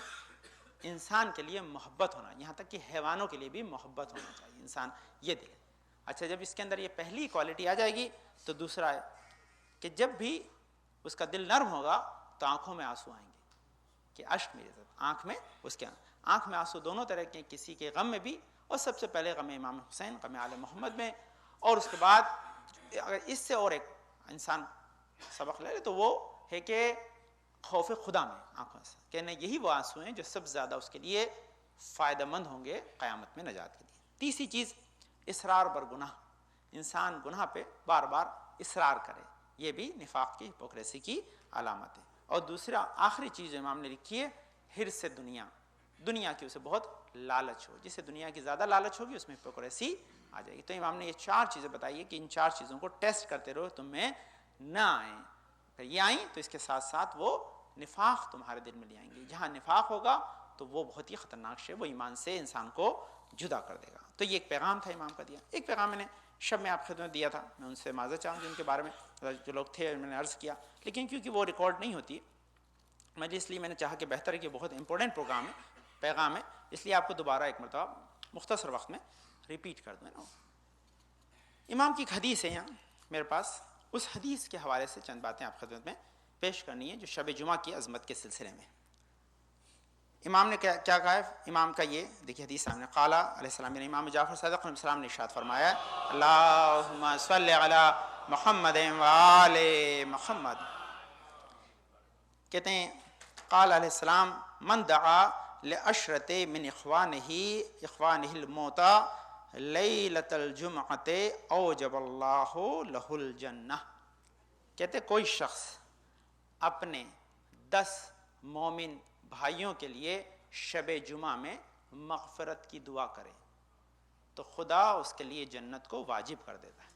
انسان کے لیے محبت ہونا، یہاں تک کہ حیوانوں کے لیے بھی محبت ہونا چاہیے انسان، یہ دل ہے۔ اچھا، جب اس کے اندر یہ پہلی کوالٹی آ جائے گی تو دوسرا ہے کہ جب بھی اس کا دل نرم ہوگا تو آنکھوں میں آنسو آئیں گے، کہ اشک میرے ساتھ آنکھ میں، اس کے آنکھ میں آنسو دونوں طرح کے، کسی کے غم میں بھی، اور سب سے پہلے غم امام حسین، غم آل محمد میں، اور اس کے بعد اگر اس سے اور ایک انسان سبق لے لے تو وہ ہے کہ خوف خدا میں آنکھوں سے، کہنا یہی وہ آنسو ہیں جو سب سے زیادہ اس کے لیے فائدہ مند ہوں گے قیامت میں نجات کے لیے۔ تیسری چیز اصرار بر گناہ، انسان گناہ پہ بار بار اصرار کرے، یہ بھی نفاق کی ہپوکریسی کی علامت ہے۔ اور دوسرا آخری چیز جو امام نے لکھی ہے، حرص دنیا، دنیا کی اسے بہت لالچ ہو، جسے دنیا کی زیادہ لالچ ہوگی اس میں ہپوکریسی آ جائے گی۔ تو امام نے یہ 4 چیزیں بتائی ہے کہ ان 4 چیزوں کو ٹیسٹ کرتے رہو، تم میں نہ آئیں، پھر یہ آئیں تو اس کے ساتھ ساتھ وہ نفاق تمہارے دل میں لے آئیں گے، جہاں نفاق ہوگا تو وہ بہت ہی خطرناک شے، وہ ایمان سے انسان کو جدا کر دے گا۔ تو یہ ایک پیغام تھا امام کا دیا۔ ایک پیغام میں نے شب میں آپ خدمت دیا تھا، میں ان سے معذرت چاہوں گی، ان کے بارے میں جو لوگ تھے میں نے عرض کیا، لیکن کیونکہ وہ ریکارڈ نہیں ہوتی اس لیے میں نے چاہا کہ بہتر ہے کہ بہت امپورٹنٹ پروگرام ہے، پیغام ہے، اس لیے آپ کو دوبارہ ایک مرتبہ مختصر وقت میں ریپیٹ کر دوں نا۔ امام کی ایک حدیث ہے یہاں میرے پاس، اس حدیث کے حوالے سے چند باتیں آپ خدمت میں پیش کرنی ہے جو شب جمعہ کی عظمت کے سلسلے میں. امام نے کیا کہا ہے؟ امام کا یہ دیکھیے حدیث سامنے. قال علیہ السلام نے امام جعفر صادق علیہ السلام نے ارشاد فرمایا اللہم صلی علی محمد وآل محمد. کہتے ہیں قال علیہ السلام من دعا لعشرۃ من اخوانہ الموتى لیلۃ الجمعۃ اوجب اللہ لہ الجنہ. کہتے کوئی شخص اپنے 10 مومن بھائیوں کے لیے شب جمعہ میں مغفرت کی دعا کرے تو خدا اس کے لیے جنت کو واجب کر دیتا ہے.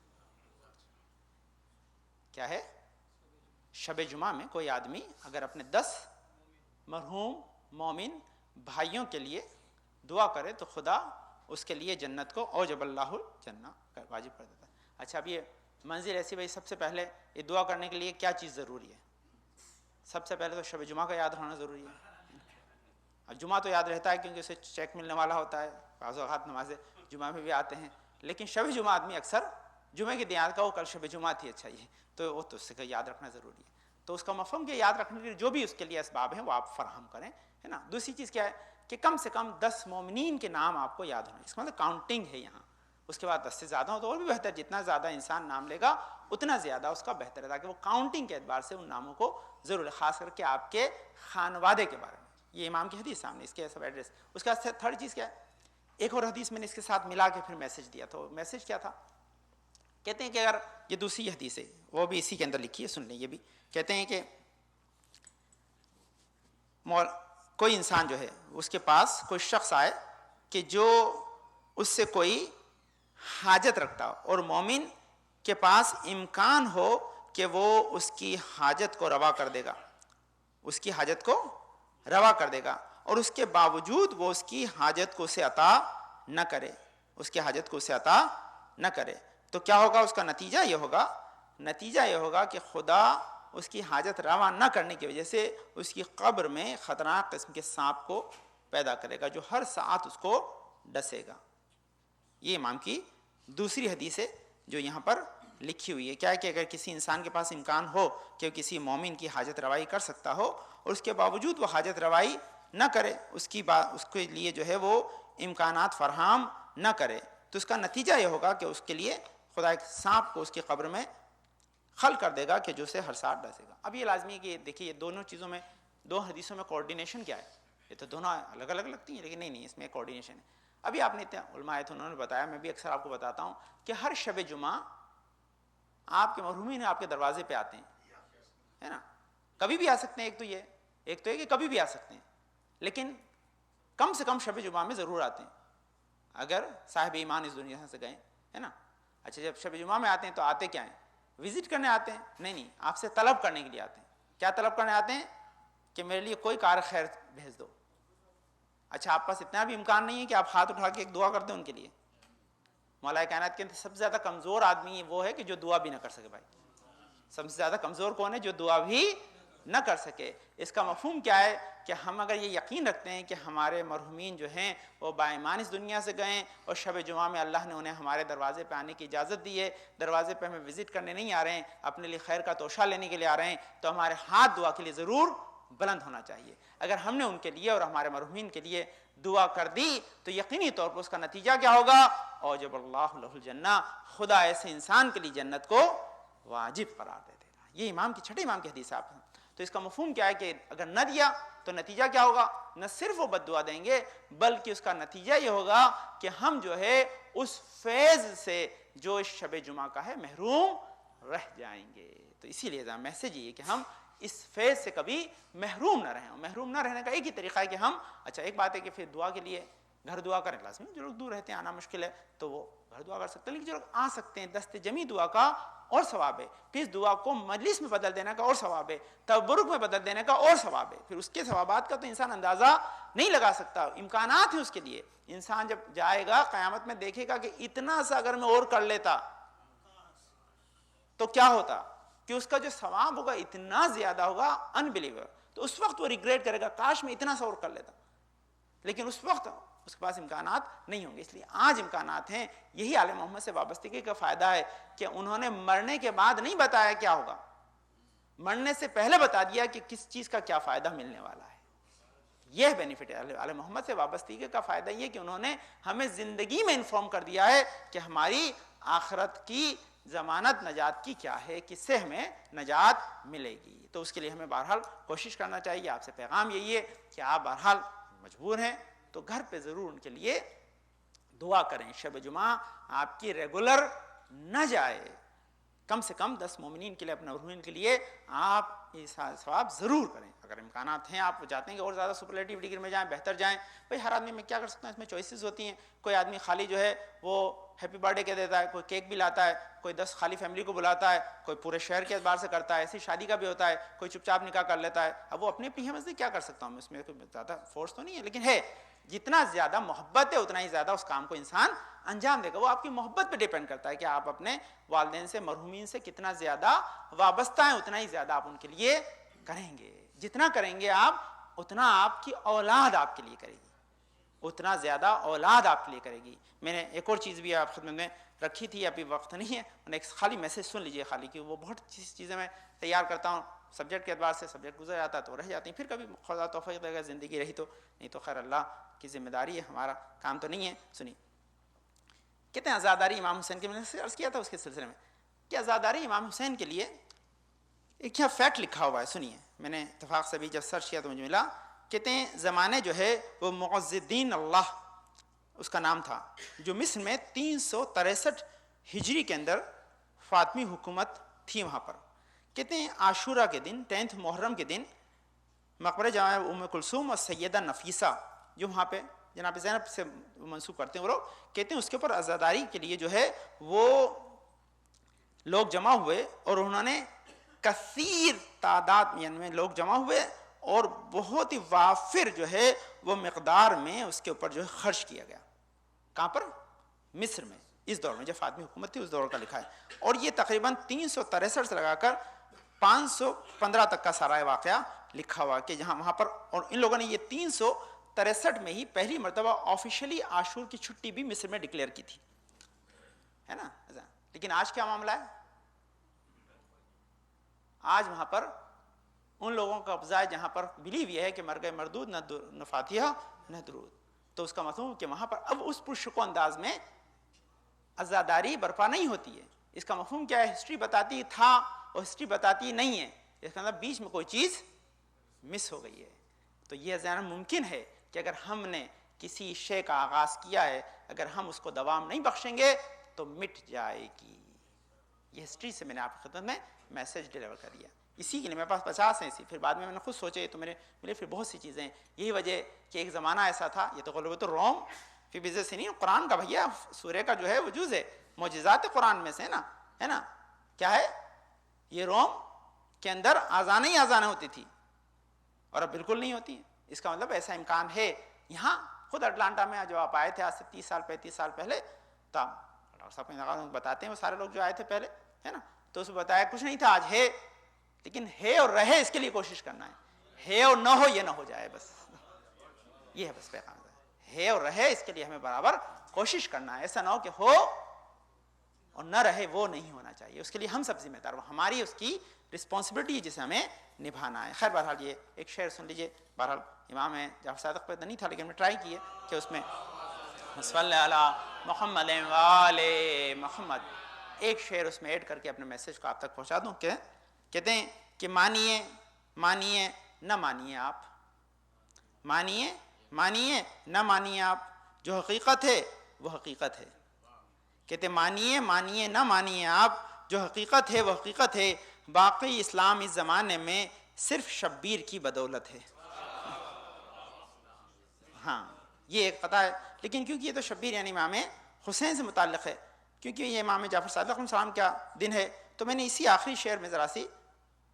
کیا ہے؟ شب جمعہ میں کوئی آدمی اگر اپنے 10 مرحوم مومن بھائیوں کے لیے دعا کرے تو خدا اس کے لیے جنت کو اوجب اللہ الجنہ واجب کر دیتا ہے. اچھا اب یہ منزل ایسی بھائی سب سے پہلے یہ دعا کرنے کے لیے کیا چیز ضروری ہے؟ سب سے پہلے تو شب جمعہ کا یاد ہونا ضروری ہے. اب جمعہ تو یاد رہتا ہے کیونکہ اسے چیک ملنے والا ہوتا ہے، بعض اوقات نماز جمعہ میں بھی آتے ہیں، لیکن شب جمعہ آدمی اکثر جمعے کی دیات کا وہ کل شب جمعہ تھی، اچھا یہ تو وہ تو اس سے یاد رکھنا ضروری ہے. تو اس کا مفہوم کہ یاد رکھنے کے لیے جو بھی اس کے لیے اسباب ہیں وہ آپ فراہم کریں، ہے نا. دوسری چیز کیا ہے کہ کم سے کم 10 مومنین کے نام آپ کو یاد ہونا، اس کا مطلب کاؤنٹنگ ہے یہاں. اس کے بعد 10 سے زیادہ ہو تو اور بھی بہتر، جتنا زیادہ انسان نام لے گا اتنا زیادہ اس کا بہتر ہے، تاکہ وہ کاؤنٹنگ کے اعتبار سے ان ناموں کو ضرور ہے، خاص کر کے آپ کے خانوادے کے بارے میں. یہ امام کی حدیث سامنے، اس کے سب ایڈریس. اس کے بعد تھرڈ چیز کیا ہے؟ ایک اور حدیث میں نے اس کے ساتھ ملا کے پھر میسج دیا. تو میسج کیا تھا؟ کہتے ہیں کہ اگر یہ دوسری حدیث ہے وہ بھی اسی کے اندر لکھی ہے، سن لیں. یہ بھی کہتے ہیں کہ کوئی انسان جو ہے اس کے پاس کوئی شخص آئے کہ جو اس سے کوئی حاجت رکھتا ہو اور مومن کے پاس امکان ہو کہ وہ اس کی حاجت کو روا کر دے گا، اس کی حاجت کو روا کر دے گا، اور اس کے باوجود وہ اس کی حاجت کو اسے عطا نہ کرے، اس کی حاجت کو اسے عطا نہ کرے، تو کیا ہوگا؟ اس کا نتیجہ یہ ہوگا کہ خدا اس کی حاجت روا نہ کرنے کی وجہ سے اس کی قبر میں خطرناک قسم کے سانپ کو پیدا کرے گا جو ہر ساعت اس کو ڈسے گا. یہ امام کی دوسری حدیث ہے جو یہاں پر لکھی ہوئی ہے. کیا ہے کہ اگر کسی انسان کے پاس امکان ہو کہ وہ کسی مومن کی حاجت روائی کر سکتا ہو اور اس کے باوجود وہ حاجت روائی نہ کرے، اس کے لیے جو ہے وہ امکانات فراہم نہ کرے، تو اس کا نتیجہ یہ ہوگا کہ اس کے لیے خدا ایک سانپ کو اس کی قبر میں خل کر دے گا کہ جو اسے ہر ساتھ ڈسے گا. اب یہ لازمی ہے کہ دیکھیے یہ دونوں چیزوں میں، دو حدیثوں میں کوارڈینیشن کیا ہے؟ یہ تو دونوں الگ الگ لگتی ہیں لیکن نہیں اس میں کوارڈینیشن ہے. ابھی آپ نے علماء آئے تھے، انہوں نے بتایا، میں بھی اکثر آپ کو بتاتا ہوں کہ ہر شب جمعہ آپ کے مرحومین آپ کے دروازے پہ آتے ہیں، ہے نا. کبھی بھی آ سکتے ہیں، ایک تو ہے کہ کبھی بھی آ سکتے ہیں، لیکن کم سے کم شب جمعہ میں ضرور آتے ہیں اگر صاحب ایمان اس دنیا سے گئے، ہے نا. اچھا جب شب جمعہ میں آتے ہیں تو آتے کیا ہیں؟ وزٹ کرنے آتے ہیں؟ نہیں، آپ سے طلب کرنے کے لیے آتے ہیں. کیا طلب کرنے آتے ہیں؟ کہ میرے لیے کوئی کار خیر بھیج دو. اچھا آپ پاس اتنا بھی امکان نہیں ہے کہ آپ ہاتھ اٹھا کے ایک دعا کر دیں ان کے لیے؟ مولا کائنات کے اندر سب سے زیادہ کمزور آدمی وہ ہے کہ جو دعا بھی نہ کر سکے. بھائی سب سے زیادہ کمزور کون ہے؟ جو دعا بھی نہ کر سکے. اس کا مفہوم کیا ہے کہ ہم اگر یہ یقین رکھتے ہیں کہ ہمارے مرحومین جو ہیں وہ باایمان اس دنیا سے گئے اور شب جمعہ میں اللہ نے انہیں ہمارے دروازے پہ آنے کی اجازت دی ہے، دروازے پہ ہمیں وزٹ کرنے نہیں آ رہے ہیں، اپنے لیے خیر کا توشہ لینے کے لیے آ رہے ہیں، تو ہمارے ہاتھ دعا کے لیے ضرور بلند ہونا چاہیے. اگر ہم نے ان کے لیے اور ہمارے مرحومین کے لیے دعا کر دی تو یقینی طور پر اس کا نتیجہ کیا ہوگا؟ اوجب اللہ لہ الجنہ، خدا ایسے انسان کے لیے جنت کو واجب قرار دے دے گا. یہ چھٹے امام کی حدیث آپ ہیں. تو اس کا مفہوم کیا ہے کہ اگر نہ دیا تو نتیجہ کیا ہوگا؟ نہ صرف وہ بد دعا دیں گے بلکہ اس کا نتیجہ یہ ہوگا کہ ہم جو ہے اس فیض سے جو اس شب جمعہ کا ہے محروم رہ جائیں گے. تو اسی لیے میسج یہ کہ ہم اس فیض سے کبھی محروم نہ رہیں. محروم نہ رہنے کا ایک ہی طریقہ ہے کہ ہم ایک بات ہے کہ پھر دعا کے لیے گھر دعا کریں، لازمی. جو لوگ دور رہتے ہیں آنا مشکل ہے تو وہ گھر دعا کر سکتے ہیں، لیکن جو لوگ آ سکتے ہیں دست جمی دعا کا اور ثواب ہے، پھر اس دعا کو مجلس میں بدل دینے کا اور ثواب ہے، تبرک میں بدل دینے کا اور ثواب ہے. پھر اس کے ثوابات کا تو انسان اندازہ نہیں لگا سکتا. امکانات ہیں اس کے لیے. انسان جب جائے گا قیامت میں دیکھے گا کہ اتنا سا اگر میں اور کر لیتا تو کیا ہوتا، کہ اس کا جو ثواب ہوگا اتنا زیادہ ہوگا انبلیور. تو اس وقت وہ ریگریٹ کرے گا کاش میں اتنا سا اور کر لیتا، لیکن اس وقت اس کے پاس امکانات نہیں ہوں گے. اس لیے آج امکانات ہیں. یہی آل محمد سے وابستگی کا فائدہ ہے کہ انہوں نے مرنے کے بعد نہیں بتایا کیا ہوگا، مرنے سے پہلے بتا دیا کہ کس چیز کا کیا فائدہ ملنے والا ہے. یہ بینیفٹ ہے آل محمد سے وابستگی کا. فائدہ یہ کہ انہوں نے ہمیں زندگی میں انفارم کر دیا ہے کہ ہماری آخرت کی ضمانت نجات کی کیا ہے, کس سے ہمیں نجات ملے گی. تو اس کے لیے ہمیں بہرحال کوشش کرنا چاہیے. آپ سے پیغام یہی ہے کہ آپ بہرحال مجبور ہیں تو گھر پہ ضرور ان کے لیے دعا کریں. شب جمعہ آپ کی ریگولر نہ جائے, کم سے کم 10 مومنین کے لیے, اپنے مرحومین کے لیے آپ ثواب ضرور کریں. اگر امکانات ہیں, آپ چاہتے ہیں کہ اور زیادہ سپرلیٹیو ڈگری میں جائیں, بہتر جائیں. بھئی ہر آدمی میں کیا کر سکتا ہوں, اس میں چوائسیز ہوتی ہیں. کوئی آدمی خالی جو ہے وہ ہیپی برتھ ڈے کہہ دیتا ہے, کوئی کیک بھی لاتا ہے, کوئی 10 خالی فیملی کو بلاتا ہے, کوئی پورے شہر کے اعتبار سے کرتا ہے. ایسی شادی کا بھی ہوتا ہے, کوئی چپ چاپ نکاح کر لیتا ہے. اب وہ اپنی اپنی ہمت سے کیا کر سکتا ہوں, اس میں کوئی زیادہ فورس تو نہیں ہے, لیکن ہے جتنا زیادہ محبت ہے اتنا ہی زیادہ اس کام کو انسان انجام دے گا. وہ آپ کی محبت پہ ڈیپینڈ کرتا ہے کہ آپ اپنے والدین سے, مرحومین سے کتنا زیادہ وابستہ ہیں, اتنا ہی زیادہ آپ ان کے لیے کریں گے. جتنا کریں گے آپ, اتنا آپ کی اولاد آپ کے لیے کرے گی, اتنا زیادہ اولاد آپ کے لیے کرے گی. میں نے ایک اور چیز بھی آپ خدمت میں رکھی تھی, ابھی وقت نہیں ہے, ایک خالی میسج سن لیجئے خالی, کہ وہ بہت چیزیں میں تیار کرتا ہوں سبجیکٹ کے اعتبار سے, سبجیکٹ گزر جاتا ہے تو رہ جاتی ہیں, پھر کبھی خدا توفیق دے گا زندگی رہی تو, نہیں تو خیر اللہ کی ذمہ داری ہے, ہمارا کام تو نہیں ہے. سنیے, کہتے ہیں عزاداری امام حسین کے, میں نے عرض کیا تھا اس کے سلسلے میں کہ عزاداری امام حسین کے لیے ایک یہاں فیکٹ لکھا ہوا ہے. سنیے, میں نے اتفاق سے بھی جب سرچ کیا تو مجھے ملا. کہتے ہیں زمانے جو ہے وہ معز الدین اللہ اس کا نام تھا, جو مصر میں 363 ہجری کے اندر فاطمی حکومت تھی وہاں پر. کہتے ہیں عاشورہ کے دن 10 محرم کے دن مقبرہ جامع ام کلثوم اور سیدہ نفیسہ جو وہاں پہ جناب زینب سے منسوب کرتے ہیں وہ لوگ, کہتے ہیں اس کے اوپر عزاداری کے لیے جو ہے وہ لوگ جمع ہوئے, اور انہوں نے کثیر تعداد میں لوگ جمع ہوئے اور بہت ہی وافر جو ہے وہ مقدار میں اس کے اوپر جو ہے خرچ کیا گیا. کہاں پر؟ مصر میں, اس دور میں جب فاطمی حکومت تھی اس دور کا لکھا ہے. اور یہ تقریباً 363 سے لگا کر 515 تک کا سارا واقعہ لکھا ہوا کہ جہاں وہاں پر, اور ان لوگوں نے یہ 363 میں ہی پہلی مرتبہ آفیشلی عاشور کی چھٹی بھی مصر میں ڈکلیئر کی تھی, ہے نا. لیکن آج کیا معاملہ ہے؟ آج وہاں پر ان لوگوں کا قبضہ ہے جہاں پر بلیو یہ ہے کہ مر گئے مردود, نہ فاتحہ نہ درود. تو اس کا مطلب کہ وہاں پر اب اس پرشکو انداز میں عزاداری برپا نہیں ہوتی ہے. اس کا مفہوم کیا ہے؟ ہسٹری بتاتی تھا اور ہسٹری بتاتی نہیں ہے. اس کا مطلب بیچ میں کوئی چیز مس ہو گئی ہے. تو یہ ذہن ممکن ہے کہ اگر ہم نے کسی شے کا آغاز کیا ہے, اگر ہم اس کو دوام نہیں بخشیں گے تو مٹ جائے گی. یہ ہسٹری سے میں نے آپ کی خدمت میں میسج ڈیلیور کر دیا. اسی کے لیے میرے پاس 50 ہیں. پھر بعد میں نے خود سوچے تو میرے ملے پھر بہت سی چیزیں. یہی وجہ کہ ایک زمانہ ایسا تھا, یہ تو غلبۃ الروم فی بضع سنین, قرآن کا بھیا سورہ کا جو ہے وجوز ہے, معجزات قرآن میں سے ہے نا. کیا ہے یہ؟ روم کے اندر آزانیں ہی آزانیں ہوتی تھی اور اب بالکل نہیں ہوتی. اس کا مطلب ایسا امکان ہے. یہاں خود اٹلانٹا میں جو آپ آئے تھے آج سے 30 سال 35 سال پہلے, تو بتاتے ہیں وہ سارے لوگ جو آئے تھے پہلے, ہے نا, تو اس میں بتایا کچھ نہیں تھا. آج ہے, لیکن ہے اور رہے اس کے لیے کوشش کرنا ہے اور نہ ہو یہ نہ ہو جائے, بس یہ ہے بس پیغام. ہے اور رہے اس کے لیے ہمیں برابر کوشش کرنا ہے. ایسا نہ ہو کہ ہو اور نہ رہے, وہ نہیں ہونا چاہیے. اس کے لیے ہم سب ذمہ دار, ہماری اس کی رسپانسبلٹی ہے جسے ہمیں نبھانا ہے. خیر بہرحال یہ ایک شعر سن لیجئے. بہرحال امام جعفر صادق پہ نہیں تھا لیکن میں ٹرائی کیے کہ اس میں صلی علی محمد و آل محمد ایک شعر اس میں ایڈ کر کے اپنے میسج کو آپ تک پہنچا دوں. کہ کہتے ہیں کہ مانیے مانیے نہ مانیے آپ, مانیے مانیے نہ مانیے آپ, جو حقیقت ہے وہ حقیقت ہے. کہتے مانیے مانیے نہ مانیے آپ, جو حقیقت ہے وہ حقیقت ہے. باقی اسلام اس زمانے میں صرف شبیر کی بدولت ہے. ہاں یہ ایک قطع ہے, لیکن کیونکہ یہ تو شبیر یعنی امام حسین سے متعلق ہے, کیونکہ یہ امام جعفر صادق علیہ السلام کا دن ہے, تو میں نے اسی آخری شعر میں ذرا سی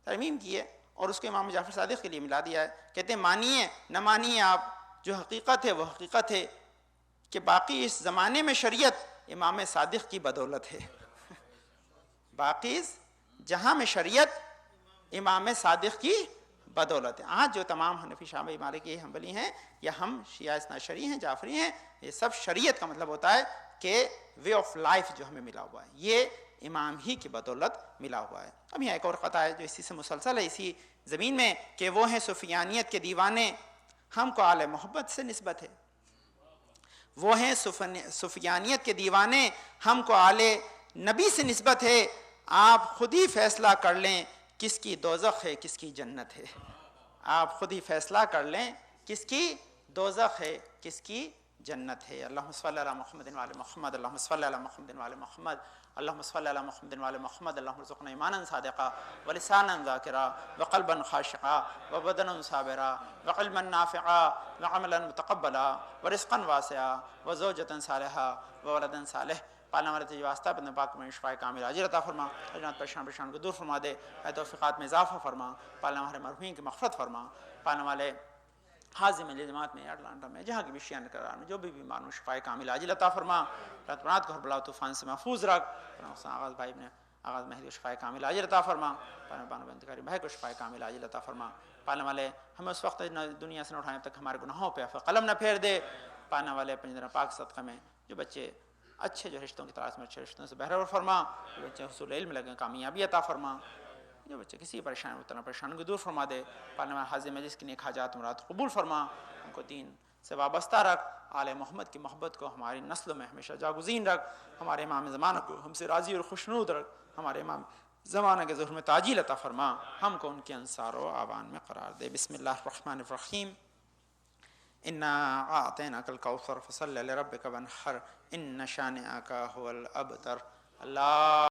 ترمیم کی ہے اور اس کو امام جعفر صادق کے لیے ملا دیا ہے. کہتے ہیں مانیے نہ مانیے آپ, جو حقیقت ہے وہ حقیقت ہے, کہ باقی اس زمانے میں شریعت امام صادق کی بدولت ہے. باقی جہاں میں شریعت امام صادق کی بدولت ہے. آج جو تمام حنفی شافعی مالکی حنبلی ہیں یا ہم شیعہ اثنا عشری ہیں جعفری ہیں, یہ سب شریعت کا مطلب ہوتا ہے کہ وے آف لائف جو ہمیں ملا ہوا ہے, یہ امام ہی کی بدولت ملا ہوا ہے۔ اب یہاں ایک اور قطعہ ہے جو اسی سے مسلسل ہے اسی زمین میں، کہ وہ ہیں سفیانیت کے دیوانے، ہم کو آل محبت سے نسبت ہے۔ وہ ہیں سفیانیت کے دیوانے، ہم کو آل نبی سے نسبت ہے، آپ خود ہی فیصلہ کر لیں کس کی دوزخ ہے کس کی جنت ہے۔ آپ خود ہی فیصلہ کر لیں کس کی دوزخ ہے کس کی جنت ہے۔ اللہم صلی علی محمد وعلی محمد، اللہم صلی علی محمد وعلی محمد، اللہم صلی علی محمد وعلی محمد، اللہم ارزقنا ایمانا صادقا ولسانا ذاکرا وقلبا خاشعا وبدنا صابرا وعلما نافعا وعملا متقبلا ورزقا واسعا وزوجتا صالحا وولدا صالح۔ پالنے والے تجھے واسطہ اپنے پاک میں شفاء کامل عاجل عطا فرما، اجنات پریشان کو دور فرما دے، اے توفیقات میں اضافہ فرما، پالنے والے مرحومین کی مغفرت فرما، پالنے والے حاضر میں جماعت میں اٹلانٹا میں جہاں کی بھی شیعہ قرار میں جو بھی بیمار ہوں شفاء کامل عاجل عطا فرما، رات کو بلا طوفان سے محفوظ رکھ، آغاز بھائی نے آغاز مہدی کو شفاء کامل عاجل عطا فرما، بانو انتقاری بھائی کو شفاء کامل عاجل عطا فرما، پالنے والے ہمیں اس وقت دنیا سے نہ اٹھائیں تک ہمارے گناہوں پہ قلم نہ پھیر دے، پالنے والے پنجرہ پاک صدقہ میں جو بچے اچھے جو رشتوں کی تلاش میں اچھے رشتوں سے بہرور فرما، جو بچے حصول علم لگیں کامیابی عطا فرما، جو بچے کسی پریشانی مبتلا پریشان کو دور فرما دے، پالنے والے حاضر مجلس کی نیک حاجات مراد قبول فرما، ان کو دین سے وابستہ رکھ، آل محمد کی محبت کو ہماری نسلوں میں ہمیشہ جاگزین رکھ، ہمارے امام زمانہ کو ہم سے راضی اور خوشنود رکھ، ہمارے امام زمانہ کے ظہور میں تعجیل عطا فرما، ہم کو ان کے انصار و اعوان میں قرار دے۔ بسم اللہ الرحمن الرحیم، انا اعطیناک الکوثر فصل لربک وانحر ان شانئک هو الابتر۔ اللہ